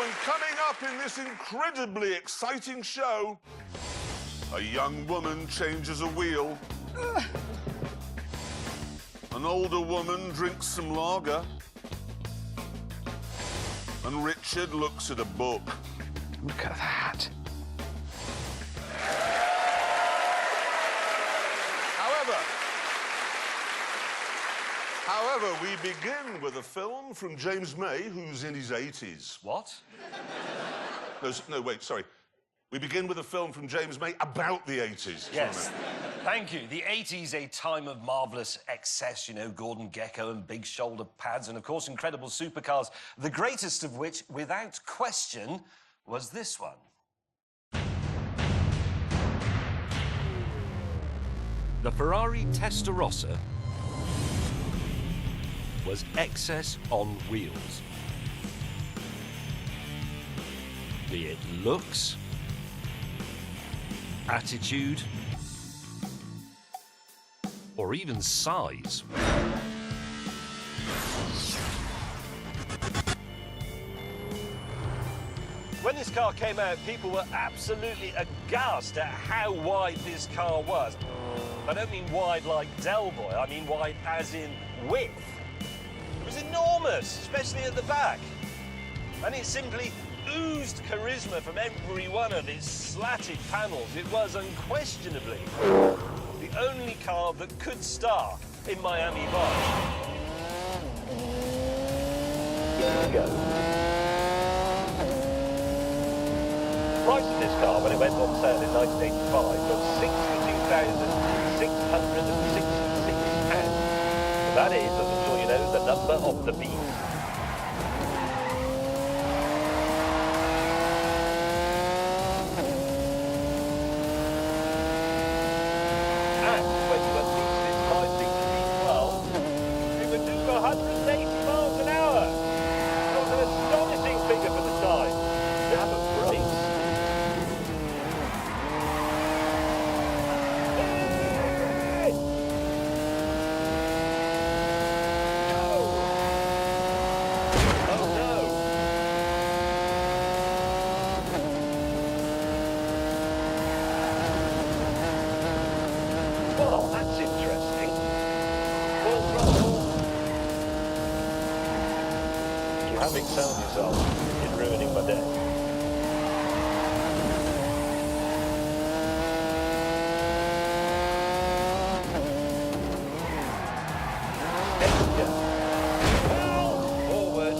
and coming up in this incredibly exciting show, a young woman changes a wheel. An older woman drinks some lager. And Richard looks at a book. Look at that. However, we begin with a film from James May, who's in his 80s. What? No, wait, sorry. We begin with a film from James May about the 80s. Yes. Thank you. The 80s, a time of marvellous excess, you know, Gordon Gekko and big shoulder pads and, of course, incredible supercars, the greatest of which, without question, was this one. The Ferrari Testarossa was excess on wheels. Be it looks, attitude, or even size. When this car came out, people were absolutely aghast at how wide this car was. I don't mean wide like Del Boy, I mean wide as in width. It was enormous, especially at the back. And it simply oozed charisma from every one of its slatted panels. It was unquestionably the only car that could star in Miami Vice. Here we go. The price of this car when it went on sale in 1985 was £62,666. That is, as I'm sure you know, the number of the beast. And when you unleashed its 5-litre V12, it would do 180 miles an hour. That was an astonishing figure for the time. Damn a brakes. Well, that's interesting. Full throttle. You have excelled yourself in ruining my day. Danger. Well, forward.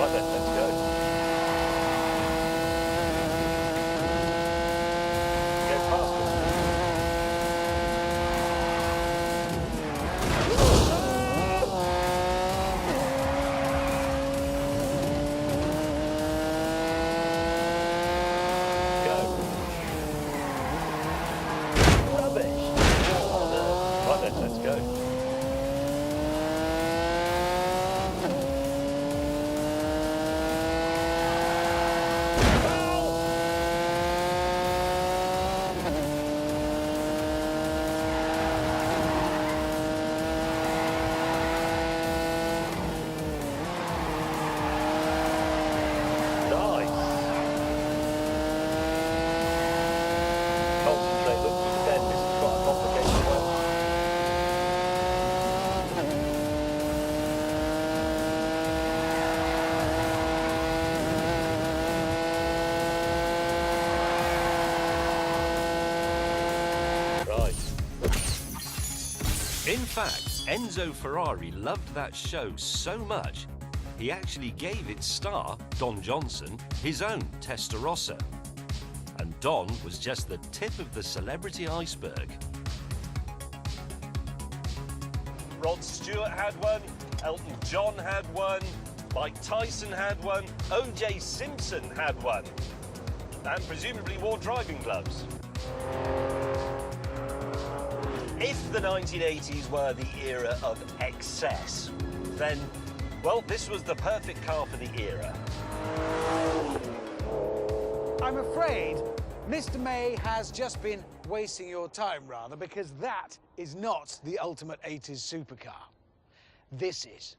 Right then, let's go. Go faster. Go. Rubbish. Right then, let's go. Concentrate, look, you said this is quite a complicated one. Right. In fact, Enzo Ferrari loved that show so much, he actually gave its star, Don Johnson, his own Testarossa. And Don was just the tip of the celebrity iceberg. Rod Stewart had one, Elton John had one, Mike Tyson had one, O.J. Simpson had one, and presumably wore driving gloves. If the 1980s were the era of excess, then, well, this was the perfect car for the era. I'm afraid Mr. May has just been wasting your time, rather, because that is not the ultimate 80s supercar. This is.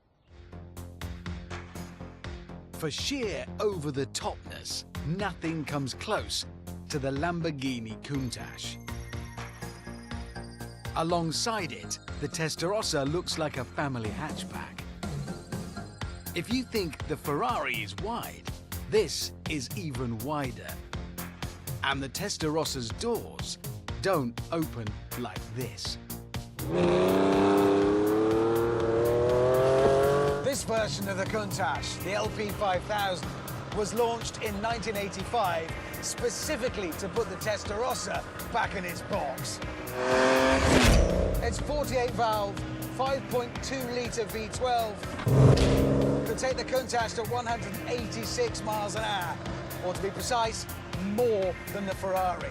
For sheer over-the-topness, nothing comes close to the Lamborghini Countach. Alongside it, the Testarossa looks like a family hatchback. If you think the Ferrari is wide, this is even wider. And the Testarosa's doors don't open like this. This version of the Countach, the LP5000, was launched in 1985 specifically to put the Testarossa back in its box. Its 48-valve, 5.2-litre V12 could take the Countach to 186 miles an hour, or to be precise, more than the Ferrari.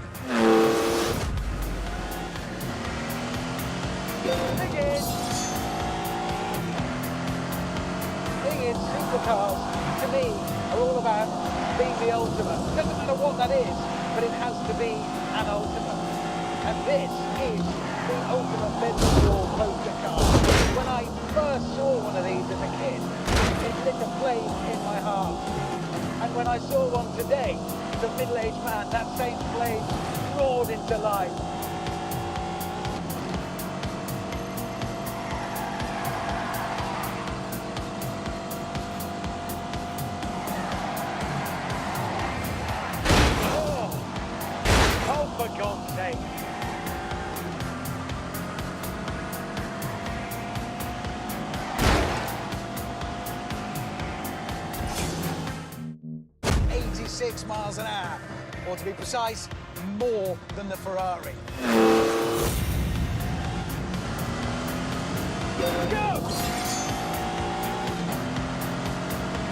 Thing is, supercars, to me, are all about being the ultimate. Doesn't matter what that is, but it has to be an ultimate. And this is the ultimate bedroom wall poster car. When I first saw one of these as a kid, it lit a flame in my heart. And when I saw one today, as a middle-aged man, that same flame roared into life. Oh, for God's sake. Miles an hour, or to be precise, more than the Ferrari. Go!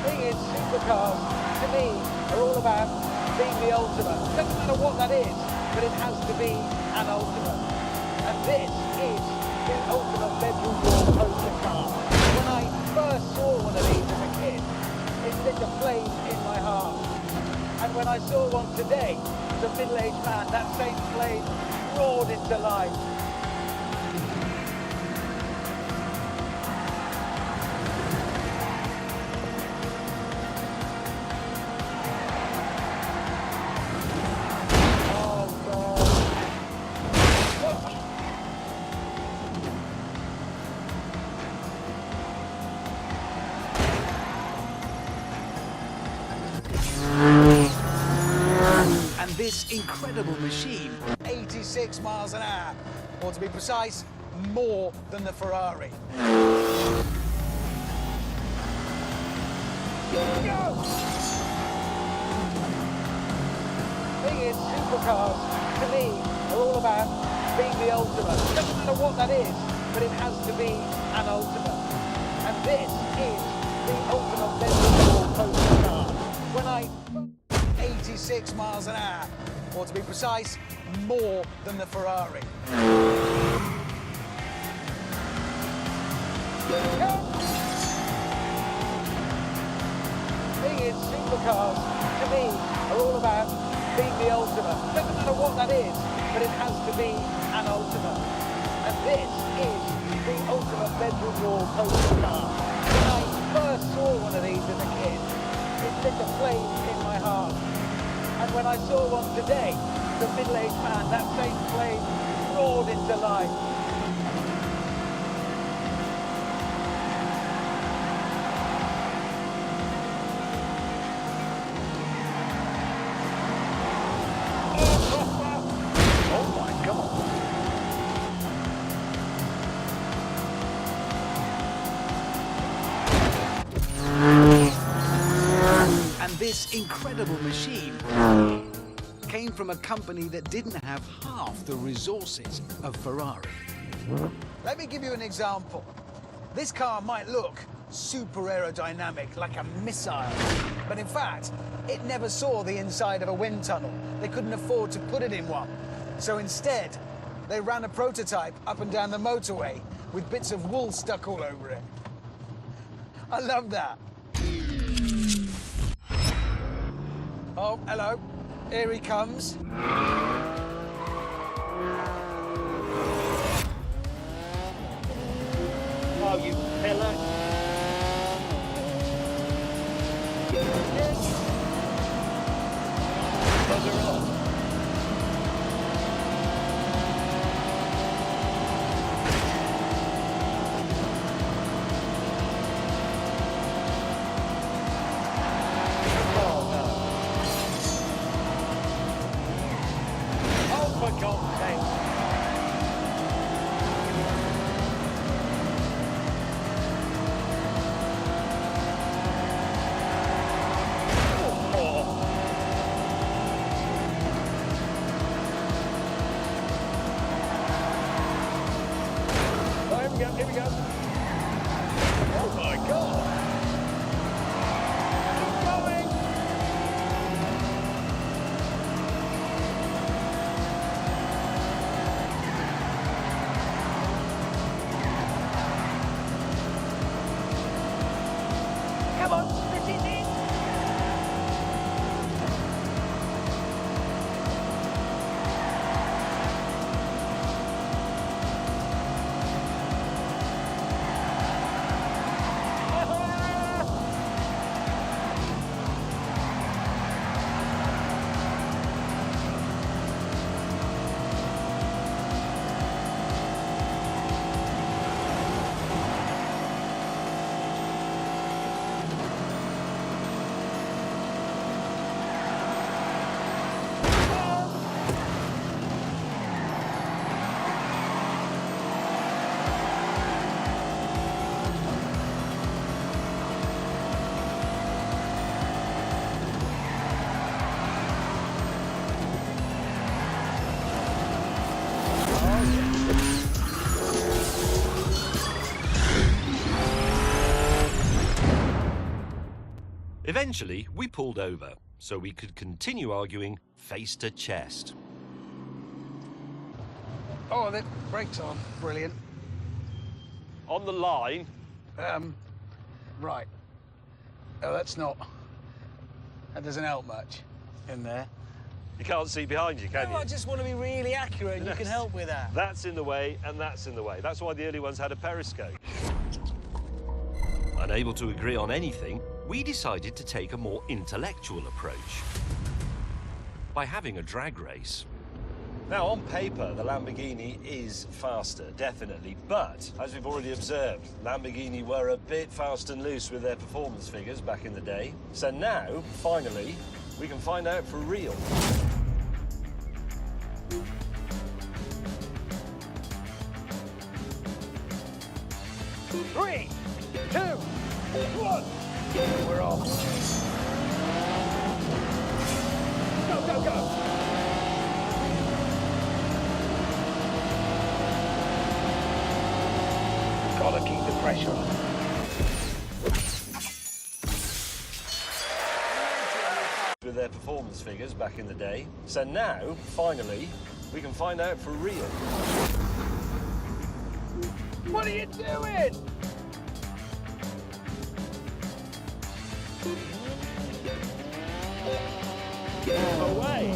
Thing is, supercars, to me, are all about being the ultimate. Doesn't matter what that is, but it has to be an ultimate. And this is the ultimate bedroom wall poster car. When I first saw one of these as a kid, it lit a flame in my heart. And when I saw one today, as a middle-aged man, that same flame roared into life. Oh, God. And this incredible machine, 86 miles an hour, or to be precise, more than the Ferrari. Go! Thing is, supercars, to me, are all about being the ultimate. Doesn't matter what that is, but it has to be an ultimate. And this is the ultimate bedroom wall poster car. When I 86 miles an hour, or to be precise, more than the Ferrari. Thing is, supercars, to me, are all about being the ultimate. Doesn't matter what that is, but it has to be an ultimate. And this is the ultimate bedroom wall poster car. When I first saw one of these as a kid, it lit a flame in my heart. And when I saw one today, as a middle-aged man, that same flame roared into life. Oh my God. And this incredible machine came from a company that didn't have half the resources of Ferrari. Let me give you an example. This car might look super aerodynamic, like a missile. But in fact, it never saw the inside of a wind tunnel. They couldn't afford to put it in one. So instead, they ran a prototype up and down the motorway with bits of wool stuck all over it. I love that. Oh, hello. Here he comes. Oh, you pillar. Bugger off. Oh, no. Oh, for God's sake. Here we go. Oh my God! Keep going! Come on, spit it in! Eventually, we pulled over so we could continue arguing face to chest. Oh, the brakes are brilliant. On the line. Right. Oh, that's not... That doesn't help much in there. You can't see behind you, can No, I you? just want to be really accurate, and you can help with that. That's in the way, and that's in the way. That's why the early ones had a periscope. Unable to agree on anything, we decided to take a more intellectual approach by having a drag race. Now, on paper, the Lamborghini is faster, definitely. But, as we've already observed, Lamborghini were a bit fast and loose with their performance figures back in the day. So now, finally, we can find out for real. Three, two, one. We're off. Go, go, go. Gotta keep the pressure on. With their performance figures back in the day. So now, finally, we can find out for real. What are you doing? Away!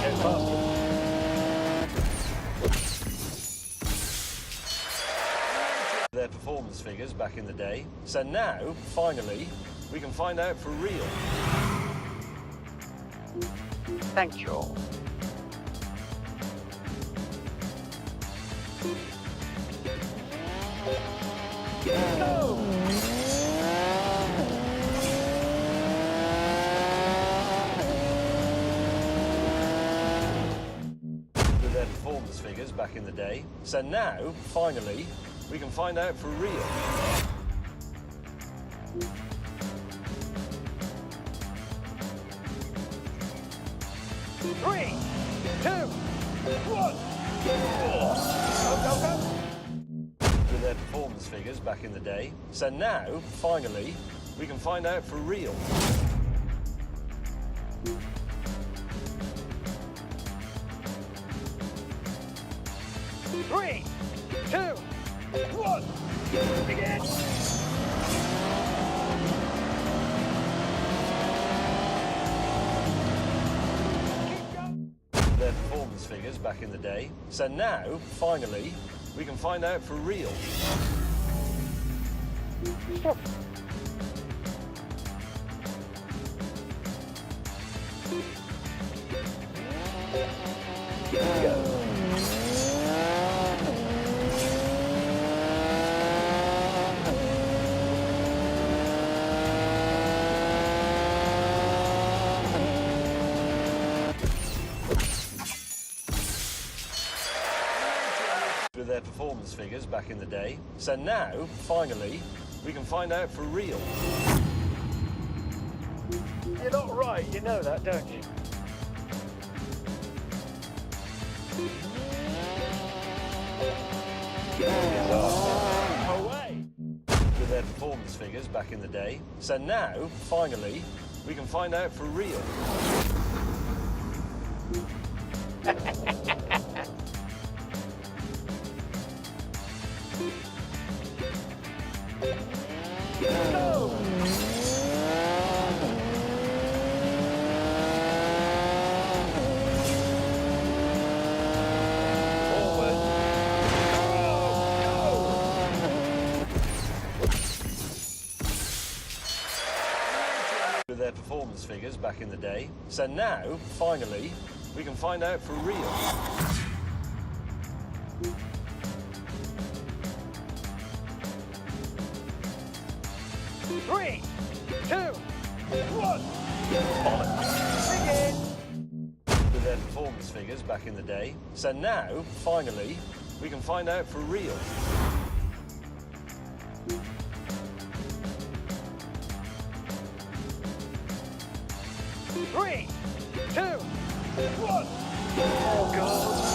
Get faster. Their performance figures back in the day. So now, finally, we can find out for real. Thank you. Go! With their performance figures back in the day. So now, finally, we can find out for real. 3, 2, 1. Go, go, go. With their performance figures back in the day. So now, finally, we can find out for real. Three, 2, 1. Begin. Keep going. Their performance figures back in the day. So now, finally, we can find out for real. Stop. Go. With their performance figures back in the day. So now, finally, we can find out for real. You're not right, you know that, don't you? Away. With their performance figures back in the day. So now, finally, we can find out for real. Go. Forward. With their performance figures back in the day. So now, finally, we can find out for real. 3, 2, 1. Begin. With their performance figures back in the day. So now, finally, we can find out for real. Three, 2, 1. Oh, God.